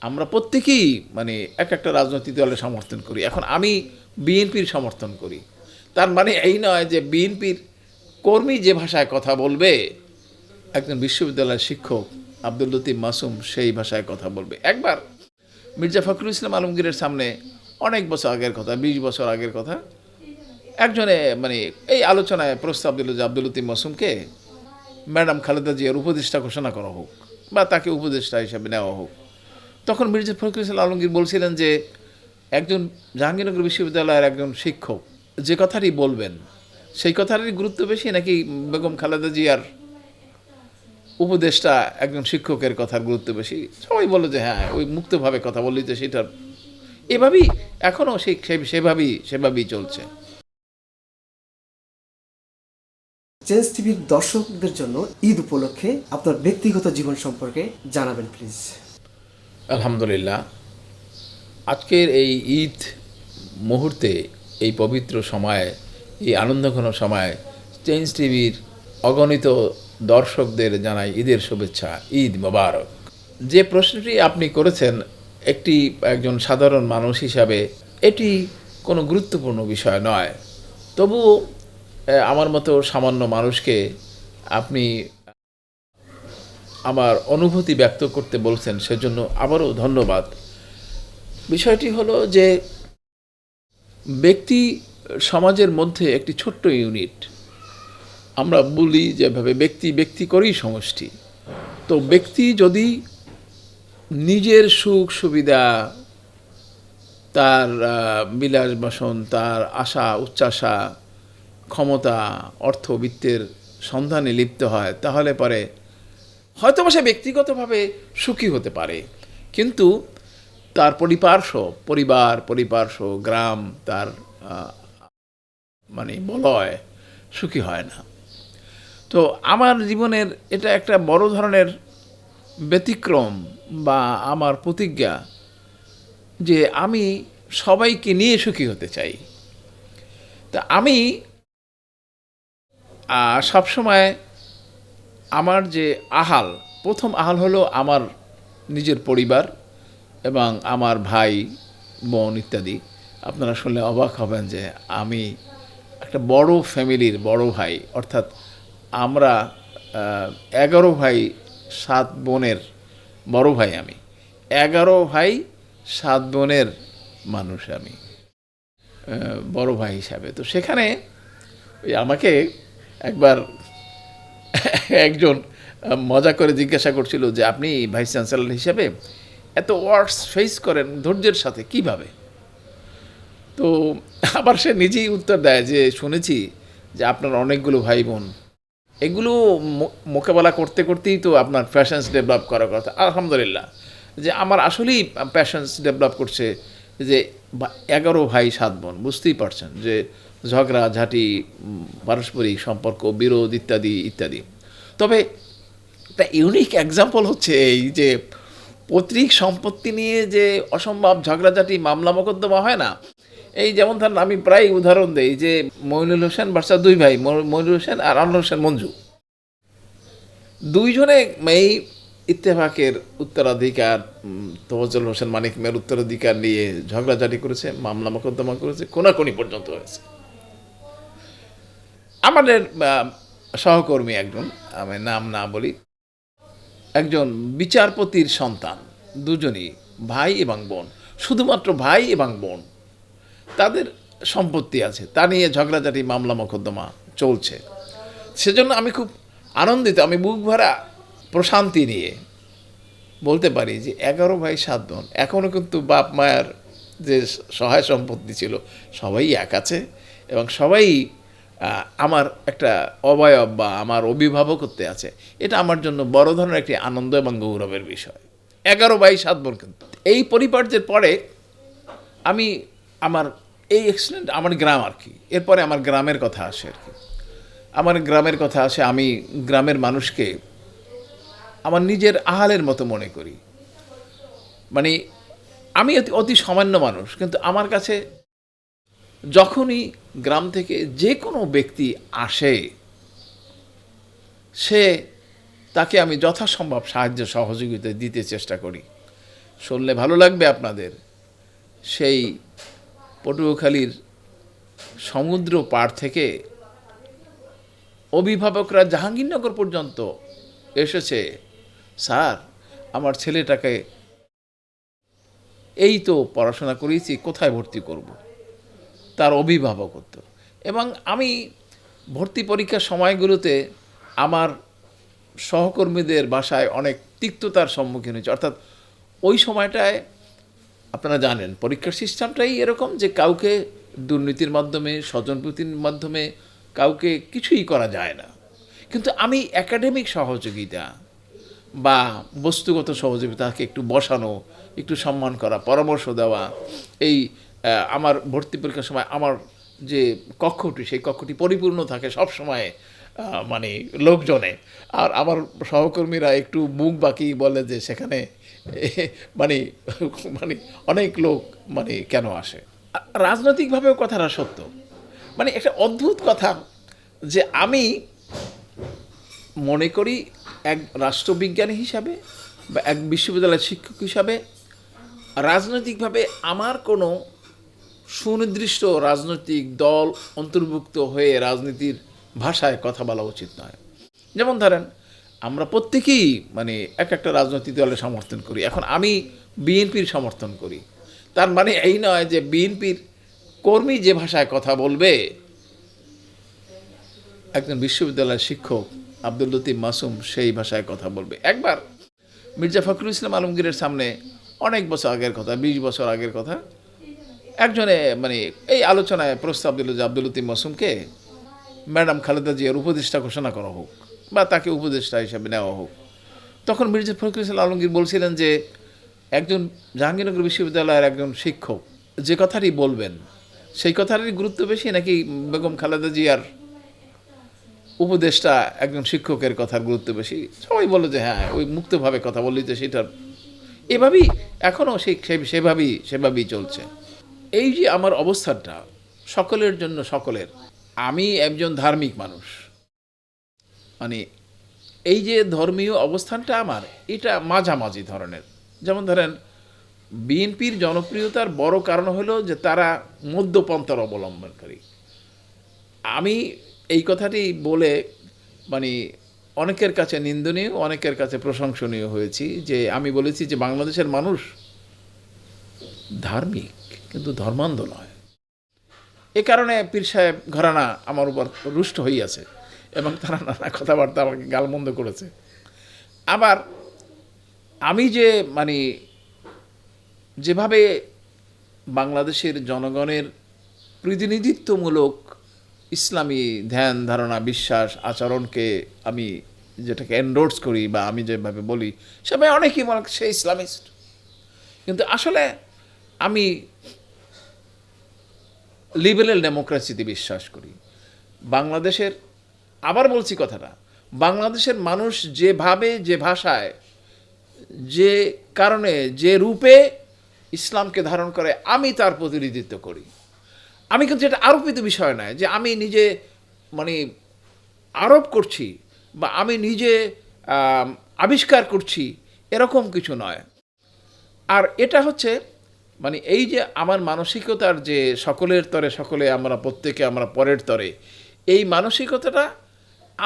আমরা প্রত্যেকেই মানে এক একটা রাজনৈতিক দলের সমর্থন করি। এখন আমি বিএনপির সমর্থন করি। তার মানে এই নয় যে বিএনপির কর্মী যে ভাষায় কথা বলবে, একজন বিশ্ববিদ্যালয়ের শিক্ষক আব্দুল লতিফ মাসুম সেই ভাষায় কথা বলবে। একবার মির্জা ফখরুল ইসলাম আলমগীরের সামনে অনেক বছর আগের কথা, 20 বছর আগের কথা, একজনে মানে এই আলোচনায় প্রস্তাব দিল যে আব্দুল লতিফ মাসুমকে ম্যাডাম খালেদা জিয়ার উপদেষ্টা ঘোষণা করা হোক বা তাকে উপদেষ্টা হিসাবে নেওয়া হোক। তখন মির্জা ফখরুল ইসলাম আলমগীর বলছিলেন যে একজন জাহাঙ্গীরনগর বিশ্ববিদ্যালয়ের একজন শিক্ষক যে কথাটি বলবেন সেই কথারই গুরুত্ব বেশি নাকি বেগম খালেদা জিয়ার উপদেষ্টা একজন শিক্ষকের কথার গুরুত্ব বেশি? সবাই বলল যে হ্যাঁ, ওই মুক্তভাবে কথা বললেই তো সেটার, এভাবেই এখনও সেভাবেই চলছে। চেঞ্জ টিভির দর্শকদের জন্য ঈদ উপলক্ষে আপনার ব্যক্তিগত জীবন সম্পর্কে জানাবেন প্লিজ। আলহামদুলিল্লাহ, আজকের এই ঈদ মুহূর্তে, এই পবিত্র সময়ে, এই আনন্দঘন সময়ে চেঞ্জ টিভির অগণিত দর্শকদের জানাই ঈদের শুভেচ্ছা, ঈদ মোবারক। যে প্রশ্নটি আপনি করেছেন, একজন সাধারণ মানুষ হিসাবে এটি কোনো গুরুত্বপূর্ণ বিষয় নয়। তবুও আমার মতো সামান্য মানুষকে আপনি আমার অনুভূতি ব্যক্ত করতে বলছেন, সেজন্য আবারও ধন্যবাদ। বিষয়টি হলো যে ব্যক্তি সমাজের মধ্যে একটি ছোট্ট ইউনিট। আমরা বলি যেভাবে ব্যক্তি ব্যক্তি করেই সমষ্টি। তো ব্যক্তি যদি নিজের সুখ সুবিধা, তার বিলাস বাসন, তার আশা উচ্চাশা, ক্ষমতা, অর্থবিত্তের সন্ধানে লিপ্ত হয়, তাহলে পরে হয়তো সে ব্যক্তিগতভাবে সুখী হতে পারে, কিন্তু তার পরিপার্শ্ব গ্রাম, তার মানে বলয় সুখী হয় না। তো আমার জীবনের এটা একটা বড় ধরনের ব্যতিক্রম বা আমার প্রতিজ্ঞা যে আমি সবাইকে নিয়ে সুখী হতে চাই। তা আমি সবসময় আমার যে প্রথম আহাল হলো আমার নিজের পরিবার এবং আমার ভাই বোন ইত্যাদি। আপনারা শুনলে অবাক হবেন যে আমি একটা বড় ফ্যামিলির বড় ভাই, অর্থাৎ আমরা 11 ভাই 7 বোনের বড় ভাই আমি। 11 ভাই 7 বোনের মানুষ আমি বড় ভাই হিসাবে। তো সেখানে আমাকে একবার একজন মজা করে জিজ্ঞাসা করছিল যে আপনি ভাইস চ্যান্সেলর হিসাবে এত ওয়ার্ডস ফেস করেন ধৈর্যের সাথে কিভাবে? তো আবার সে নিজেই উত্তর দেয় যে শুনেছি যে আপনার অনেকগুলো ভাই বোন, এগুলো মোকাবেলা করতে করতেই তো আপনার প্যাশন্স ডেভেলপ করার কথা। আলহামদুলিল্লাহ যে আমার আসলেই প্যাশন্স ডেভেলপ করছে যে 11 ভাই 7 বোন, বুঝতেই পারছেন যে ঝগড়া ঝাঁটি, পারস্পরিক সম্পর্ক, বিরোধ ইত্যাদি ইত্যাদি। তবে একটা ইউনিক এক্সাম্পল হচ্ছে এই যে পৈতৃক সম্পত্তি নিয়ে যে অসম্ভব ঝগড়াঝাটি, মামলা মোকদ্দমা হয় না, এই যেমন ধরেন আমি প্রায় উদাহরণ দেই যে মইনুল হোসেন ভার্সাস 2 ভাই, মইনুল হোসেন আর আনোয়ার হোসেন মঞ্জু, দুইজনে এই ইত্তেফাকের উত্তরাধিকার, তোফাজ্জল হোসেন মানিক মেয়ের উত্তরাধিকার নিয়ে ঝগড়াঝাটি করেছে, মামলা মোকদ্দমা করেছে, কোনাকুনি পর্যন্ত হয়েছে। আমাদের সহকর্মী একজন, আমি নাম না বলি, একজন বিচারপতির সন্তান, দুজনই ভাই এবং বোন, শুধুমাত্র ভাই এবং বোন, তাদের সম্পত্তি আছে, তা নিয়ে ঝগড়াঝাটি, মামলা মোকদ্দমা চলছে। সেজন্য আমি খুব আনন্দিত, আমি বুক ভরা প্রশান্তি নিয়ে বলতে পারি যে 11 ভাই 7 বোন, এখনও কিন্তু বাপ মায়ের যে সহায় সম্পত্তি ছিল সবাই এক আছে এবং সবাই আমার একটা অবয়ব বা আমার অভিভাবকত্বে আছে। এটা আমার জন্য বড় ধরনের একটি আনন্দ এবং গৌরবের বিষয়। 11 ভাই 7 বোন। কিন্তু এই পরিবারের পরে আমি আমার এই এক্সিডেন্ট, আমার গ্রাম আর কি, এরপরে আমার গ্রামের কথা আসে আর কি। আমার গ্রামের কথা আসে, আমি গ্রামের মানুষকে আমার নিজের আহালের মতো মনে করি। মানে আমি অতি সামান্য মানুষ, কিন্তু আমার কাছে যখনই গ্রাম থেকে যে কোনো ব্যক্তি আসে, তাকে আমি যথাসম্ভব সাহায্য সহযোগিতা দিতে চেষ্টা করি। শুনলে ভালো লাগবে আপনাদের। সেই পটুয়াখালীর সমুদ্র পাড় থেকে অভিভাবকরা জাহাঙ্গীরনগর পর্যন্ত এসেছে, স্যার আমার ছেলেটাকে এই তো পড়াশোনা করিয়েছি, কোথায় ভর্তি করব, তার অভিভাবকত্ব। এবং আমি ভর্তি পরীক্ষার সময়গুলোতে আমার সহকর্মীদের বাসায় অনেক তিক্ততার সম্মুখীন হয়েছে। অর্থাৎ ওই সময়টায় আপনারা জানেন পরীক্ষার সিস্টেমটাই এরকম যে কাউকে দুর্নীতির মাধ্যমে, স্বজনপ্রীতির মাধ্যমে কাউকে কিছুই করা যায় না। কিন্তু আমি একাডেমিক সহযোগিতা বা বস্তুগত সহযোগিতাকে একটু বসানো, একটু সম্মান করা, পরামর্শ দেওয়া, এই আমার ভর্তি পরীক্ষার সময় আমার যে কক্ষটি, সেই কক্ষটি পরিপূর্ণ থাকে সব সময় মানে লোকজনে। আর আমার সহকর্মীরা একটু মুখ বাকি বলে যে সেখানে মানে মানে অনেক লোক মানে কেন আসে। রাজনৈতিকভাবেও কথাটা সত্য। মানে একটা অদ্ভুত কথা যে আমি মনে করি এক রাষ্ট্রবিজ্ঞানী হিসাবে বা এক বিশ্ববিদ্যালয়ের শিক্ষক হিসাবে রাজনৈতিকভাবে আমার কোনো সুনির্দিষ্ট রাজনৈতিক দল অন্তর্ভুক্ত হয়ে রাজনীতির ভাষায় কথা বলা উচিত নয়। যেমন ধরেন আমরা প্রত্যেকেই মানে এক একটা রাজনৈতিক দলের সমর্থন করি। এখন আমি বিএনপির সমর্থন করি, তার মানে এই নয় যে বিএনপির কর্মী যে ভাষায় কথা বলবে একজন বিশ্ববিদ্যালয়ের শিক্ষক আব্দুল লতিফ মাসুম সেই ভাষায় কথা বলবে। একবার মির্জা ফখরুল ইসলাম আলমগীরের সামনে অনেক বছর আগের কথা, 20 বছর আগের কথা, একজনে মানে এই আলোচনায় প্রস্তাব দিল যে আব্দুল লতিফ মাসুমকে ম্যাডাম খালেদা জিয়ার উপদেষ্টা ঘোষণা করা হোক বা তাকে উপদেষ্টা হিসাবে নেওয়া হোক। তখন মির্জা ফখরুল ইসলাম আলমগীর বলছিলেন যে একজন জাহাঙ্গীরনগর বিশ্ববিদ্যালয়ের একজন শিক্ষক যে কথাটি বলবেন সেই কথারই গুরুত্ব বেশি নাকি বেগম খালেদা জিয়ার উপদেষ্টা একজন শিক্ষকের কথার গুরুত্ব বেশি? সবাই বলল যে হ্যাঁ, ওই মুক্তভাবে কথা বললি তো সেটার। এভাবেই এখনও সেভাবেই চলছে। এই যে আমার অবস্থানটা সকলের জন্য সকলের, আমি একজন ধার্মিক মানুষ, মানে এই যে ধর্মীয় অবস্থানটা আমার এটা মাঝামাঝি ধরনের। যেমন ধরেন বিএনপির জনপ্রিয়তার বড় কারণ হলো যে তারা মধ্যপন্থার অবলম্বনকারী। আমি এই কথাটি বলে মানে অনেকের কাছে নিন্দনীয়, অনেকের কাছে প্রশংসনীয় হয়েছি যে আমি বলেছি যে বাংলাদেশের মানুষ ধার্মিক কিন্তু ধর্মান্ধ নয়। এ কারণে পীর সাহেব ঘরানা আমার উপর রুষ্ট হইয়াছে এবং তারা নানা কথাবার্তা আমাকে গালমন্দ করেছে। আবার আমি যে মানে যেভাবে বাংলাদেশের জনগণের প্রতিনিধিত্বমূলক ইসলামী ধ্যান ধারণা, বিশ্বাস, আচরণকে আমি যেটাকে এন্ডোর্স করি বা আমি যেভাবে বলি, সবাই অনেকেই মনে সে ইসলামিস্ট। কিন্তু আসলে আমি লিবারেল ডেমোক্রেসিতে বিশ্বাস করি। বাংলাদেশের, আবার বলছি কথাটা, বাংলাদেশের মানুষ যেভাবে, যে ভাষায়, যে কারণে, যে রূপে ইসলামকে ধারণ করে আমি তার প্রতিনিধিত্ব করি। আমি কিন্তু এটা আরোপিত বিষয় নয় যে আমি নিজে মানে আরোপ করছি বা আমি নিজে আবিষ্কার করছি, এরকম কিছু নয়। আর এটা হচ্ছে মানে এই যে আমার মানসিকতার যে সকলের তরে সকলে আমরা, প্রত্যেকে আমরা পরের তরে, এই মানসিকতাটা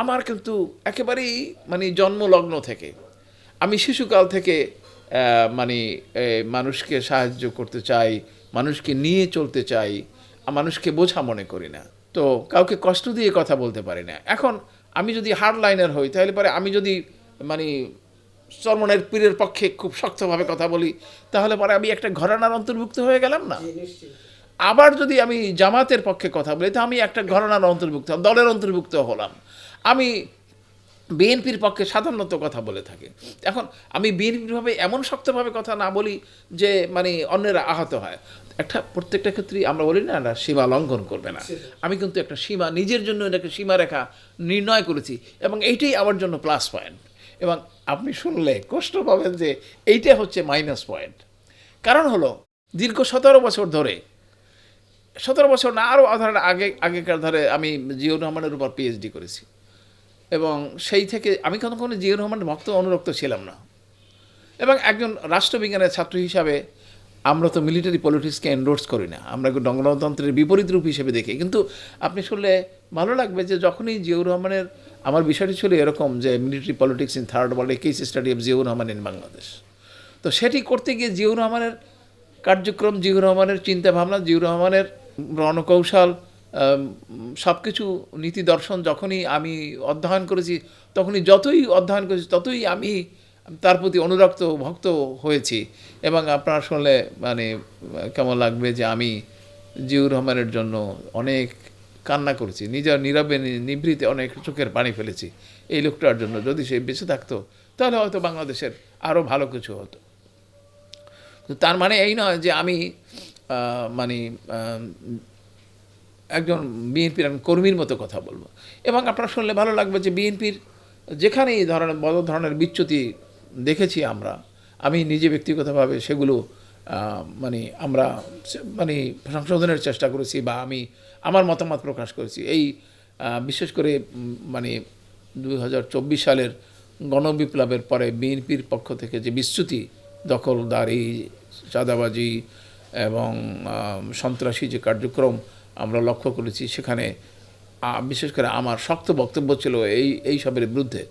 আমার কিন্তু একেবারেই মানে জন্মলগ্ন থেকে, আমি শিশুকাল থেকে মানে মানুষকে সাহায্য করতে চাই, মানুষকে নিয়ে চলতে চাই, মানুষকে বোঝা মনে করি না, তো কাউকে কষ্ট দিয়ে কথা বলতে পারি না। এখন আমি যদি হার্ড লাইনার হই তাহলে পরে আমি যদি মানে চরমনের পীরের পক্ষে খুব শক্তভাবে কথা বলি তাহলে পরে আমি একটা ঘরানার অন্তর্ভুক্ত হয়ে গেলাম না। আবার যদি আমি জামাতের পক্ষে কথা বলি তো আমি একটা ঘরানার অন্তর্ভুক্ত, দলের অন্তর্ভুক্ত হলাম। আমি বিএনপির পক্ষে সাধারণত কথা বলে থাকে। এখন আমি বিএনপিভাবে এমন শক্তভাবে কথা না বলি যে মানে অন্যেরা আহত হয়। প্রত্যেকটা ক্ষেত্রেই আমরা বলি না না সীমা লঙ্ঘন করবে না। আমি কিন্তু একটা সীমা নিজের জন্য এটাকে সীমারেখা নির্ণয় করেছি এবং এইটাই আমার জন্য প্লাস পয়েন্ট। এবং আপনি শুনলে কষ্ট পাবেন যে এইটা হচ্ছে মাইনাস পয়েন্ট। কারণ হলো দীর্ঘ 17 বছর ধরে, 17 বছর না আরও আগেকার ধরে আমি জিয়াউর রহমানের উপর পিএইচডি করেছি এবং সেই থেকে আমি কোনো জিয়াউর রহমানের ভক্ত অনুরক্ত ছিলাম না। এবং একজন রাষ্ট্রবিজ্ঞানের ছাত্র হিসাবে আমরা তো মিলিটারি পলিটিক্সকে এন্ডোর্স করি না, আমরা গণতন্ত্রের বিপরীত রূপ হিসেবে দেখি। কিন্তু আপনি শুনলে ভালো লাগবে যে যখনই জিয়াউর রহমানের, আমার বিষয়টি ছিল এরকম যে military politics in third world, case study of Ziaur Rahman in Bangladesh. তো সেটি করতে গিয়ে জিয়াউর রহমানের কার্যক্রম, জিয়াউর রহমানের চিন্তাভাবনা, জিয়াউর রহমানের রণকৌশল, সব কিছু নীতি দর্শন যখনই আমি অধ্যয়ন করেছি, তখনই যতই অধ্যয়ন করেছি ততই আমি তার প্রতি অনুরক্ত ভক্ত হয়েছি। এবং আপনারা শুনলে মানে কেমন লাগবে যে আমি জিয়াউর রহমানের জন্য অনেক কান্না করেছি, নিজের নীরবে নিভৃতে অনেক চোখের পানি ফেলেছি এই লোকটার জন্য। যদি সে বেঁচে থাকতো তাহলে হয়তো বাংলাদেশের আরও ভালো কিছু হতো। তো তার মানে এই নয় যে আমি মানে একজন বিএনপির কর্মীর মতো কথা বলবো। এবং আপনারা শুনলে ভালো লাগবে যে বিএনপির যেখানেই ধরনের বড় ধরনের বিচ্যুতি দেখেছি আমরা, আমি নিজে ব্যক্তিগতভাবে সেগুলো মানে আমরা মানে সংশোধনের চেষ্টা করেছি, বা আমি আমার মতামত প্রকাশ করেছি। এই বিশেষ করে মানে 2024 সালের গণবিপ্লবের পরে বিএনপির পক্ষ থেকে যে বিচ্যুতি, দখলদারি, চাঁদাবাজি এবং সন্ত্রাসী যে কার্যক্রম আমরা লক্ষ্য করেছি, সেখানে বিশেষ করে আমার শক্ত বক্তব্য ছিল এই সবের বিরুদ্ধে।